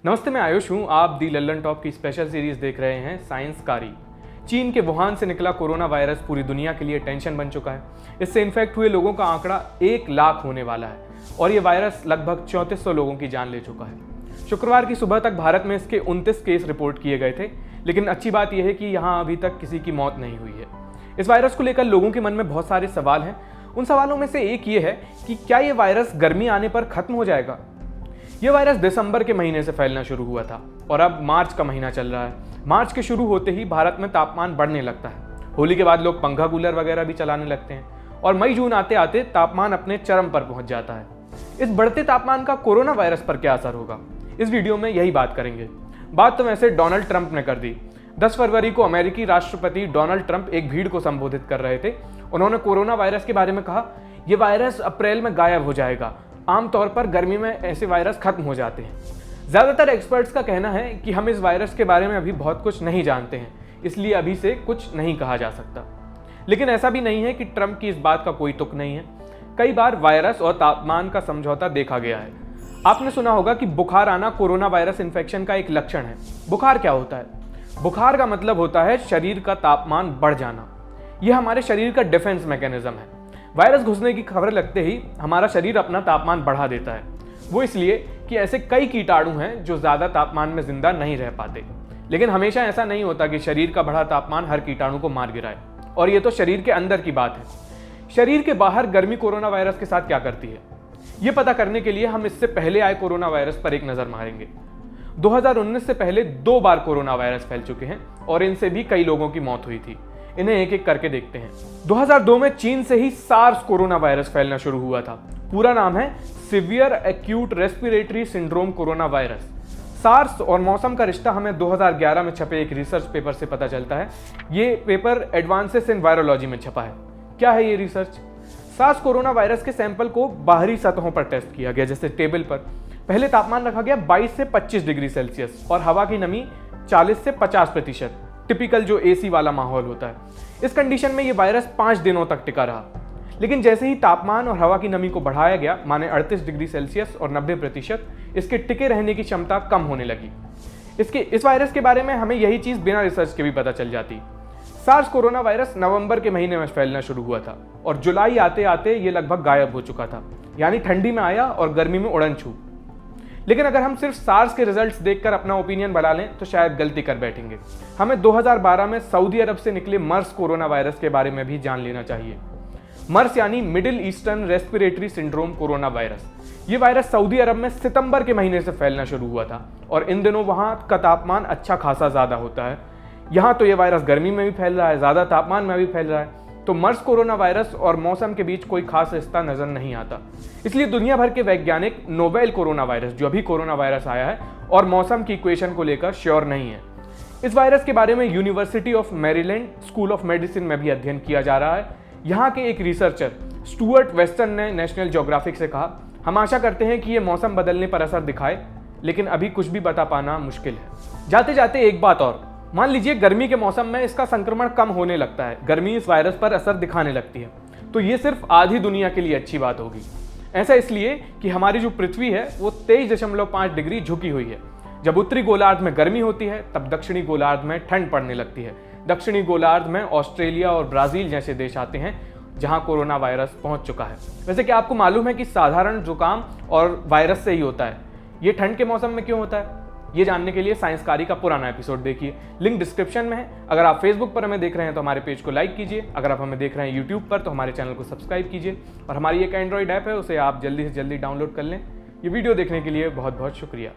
नमस्ते, मैं आयुष हूँ। आप दी लल्लन टॉप की स्पेशल सीरीज देख रहे हैं साइंसकारी। चीन के वुहान से निकला कोरोना वायरस पूरी दुनिया के लिए टेंशन बन चुका है। इससे इन्फेक्ट हुए लोगों का आंकड़ा 1 लाख होने वाला है और ये वायरस लगभग 3400 लोगों की जान ले चुका है। शुक्रवार की सुबह तक भारत में इसके 29 केस रिपोर्ट किए गए थे, लेकिन अच्छी बात यह है कि यहाँ अभी तक किसी की मौत नहीं हुई है। इस वायरस को लेकर लोगों के मन में बहुत सारे सवाल हैं। उन सवालों में से एक ये है कि क्या ये वायरस गर्मी आने पर खत्म हो जाएगा। ये वायरस दिसंबर के महीने से फैलना शुरू हुआ था और अब मार्च का महीना चल रहा है। मार्च के शुरू होते ही भारत में तापमान बढ़ने लगता है। होली के बाद लोग पंखा कूलर वगैरह भी चलाने लगते हैं और मई जून आते आते तापमान अपने चरम पर पहुंच जाता है। इस बढ़ते तापमान का कोरोना वायरस पर क्या असर होगा, इस वीडियो में यही बात करेंगे। बात तो वैसे डोनाल्ड ट्रंप ने कर दी। 10 फरवरी को अमेरिकी राष्ट्रपति डोनाल्ड ट्रंप एक भीड़ को संबोधित कर रहे थे। उन्होंने कोरोना वायरस के बारे में कहा, यह वायरस अप्रैल में गायब हो जाएगा। आमतौर पर गर्मी में ऐसे वायरस खत्म हो जाते हैं। ज़्यादातर एक्सपर्ट्स का कहना है कि हम इस वायरस के बारे में अभी बहुत कुछ नहीं जानते हैं, इसलिए अभी से कुछ नहीं कहा जा सकता। लेकिन ऐसा भी नहीं है कि ट्रंप की इस बात का कोई तुक नहीं है। कई बार वायरस और तापमान का समझौता देखा गया है। आपने सुना होगा कि बुखार आना कोरोना वायरस इन्फेक्शन का एक लक्षण है। बुखार क्या होता है? बुखार का मतलब होता है शरीर का तापमान बढ़ जाना। यह हमारे शरीर का डिफेंस मैकेनिज्म है। वायरस घुसने की खबर लगते ही हमारा शरीर अपना तापमान बढ़ा देता है। वो इसलिए कि ऐसे कई कीटाणु हैं जो ज़्यादा तापमान में जिंदा नहीं रह पाते। लेकिन हमेशा ऐसा नहीं होता कि शरीर का बढ़ा तापमान हर कीटाणु को मार गिराए। और ये तो शरीर के अंदर की बात है। शरीर के बाहर गर्मी कोरोना वायरस के साथ क्या करती है, ये पता करने के लिए हम इससे पहले आए कोरोना वायरस पर एक नज़र मारेंगे। 2019 से पहले 2 बार कोरोना वायरस फैल चुके हैं और इनसे भी कई लोगों की मौत हुई थी। इन्हें एक एक करके देखते हैं। 2002 में चीन से ही सार्स कोरोना वायरस फैलना शुरू हुआ था। पूरा नाम है severe acute respiratory syndrome corona virus. SARS और मौसम का रिश्ता हमें 2011 में छपे एक रिसर्च पेपर से पता चलता है। ये पेपर एडवांसेस इन वायरोलॉजी में छपा है। क्या है ये रिसर्च? सार्स कोरोना वायरस के सैंपल को बाहरी सतहों पर टेस्ट किया गया, जैसे टेबल पर। पहले तापमान रखा गया 22 से 25 डिग्री सेल्सियस और हवा की नमी 40 से 50%, टिपिकल जो एसी वाला माहौल होता है। इस कंडीशन में ये वायरस 5 दिनों तक टिका रहा। लेकिन जैसे ही तापमान और हवा की नमी को बढ़ाया गया, माने 38 डिग्री सेल्सियस और 90%, इसके टिके रहने की क्षमता कम होने लगी। इस वायरस के बारे में हमें यही चीज़ बिना रिसर्च के भी पता चल जाती। सार्स कोरोना वायरस नवंबर के महीने में फैलना शुरू हुआ था और जुलाई आते आते ये लगभग गायब हो चुका था। यानी ठंडी में आया और गर्मी में उड़न छू। लेकिन अगर हम सिर्फ सार्स के रिजल्ट्स देखकर अपना ओपिनियन बना लें तो शायद गलती कर बैठेंगे। हमें 2012 में सऊदी अरब से निकले मर्स कोरोना वायरस के बारे में भी जान लेना चाहिए। मर्स यानी middle eastern respiratory syndrome corona virus. ये वायरस सऊदी अरब में सितंबर के महीने से फैलना शुरू हुआ था और इन दिनों वहाँ का तापमान अच्छा खासा ज़्यादा होता है। यहाँ तो ये वायरस गर्मी में भी फैल रहा है, ज़्यादा तापमान में भी फैल रहा है। तो मर्स कोरोना वायरस और मौसम के बीच कोई खास रिश्ता नजर नहीं आता। इसलिए दुनिया भर के वैज्ञानिक नोवेल कोरोना वायरस, जो अभी कोरोना वायरस आया है, और मौसम की इक्वेशन को लेकर श्योर नहीं है। इस वायरस के बारे में university of Maryland school of medicine में भी अध्ययन किया जा रहा है। यहाँ के एक रिसर्चर स्टुअर्ट वेस्टन ने नेशनल ज्योग्राफिक से कहा, हम आशा करते हैं कि ये मौसम बदलने पर असर दिखाए, लेकिन अभी कुछ भी बता पाना मुश्किल है। जाते जाते एक बात और, मान लीजिए गर्मी के मौसम में इसका संक्रमण कम होने लगता है, गर्मी इस वायरस पर असर दिखाने लगती है, तो ये सिर्फ आधी दुनिया के लिए अच्छी बात होगी। ऐसा इसलिए कि हमारी जो पृथ्वी है वो 23.5 डिग्री झुकी हुई है। जब उत्तरी गोलार्ध में गर्मी होती है तब दक्षिणी गोलार्ध में ठंड पड़ने लगती है। दक्षिणी गोलार्ध में ऑस्ट्रेलिया और ब्राजील जैसे देश आते हैं जहां कोरोना वायरस पहुंच चुका है। वैसे क्या आपको मालूम है कि साधारण जुकाम और वायरस से ही होता है? ये ठंड के मौसम में क्यों होता है? ये जानने के लिए साइंसकारी का पुराना एपिसोड देखिए, लिंक डिस्क्रिप्शन में है। अगर आप फेसबुक पर हमें देख रहे हैं तो हमारे पेज को लाइक कीजिए। अगर आप हमें देख रहे हैं यूट्यूब पर तो हमारे चैनल को सब्सक्राइब कीजिए। और हमारी एक एंड्रॉइड ऐप है, उसे आप जल्दी से जल्दी डाउनलोड कर लें। ये वीडियो देखने के लिए बहुत बहुत शुक्रिया।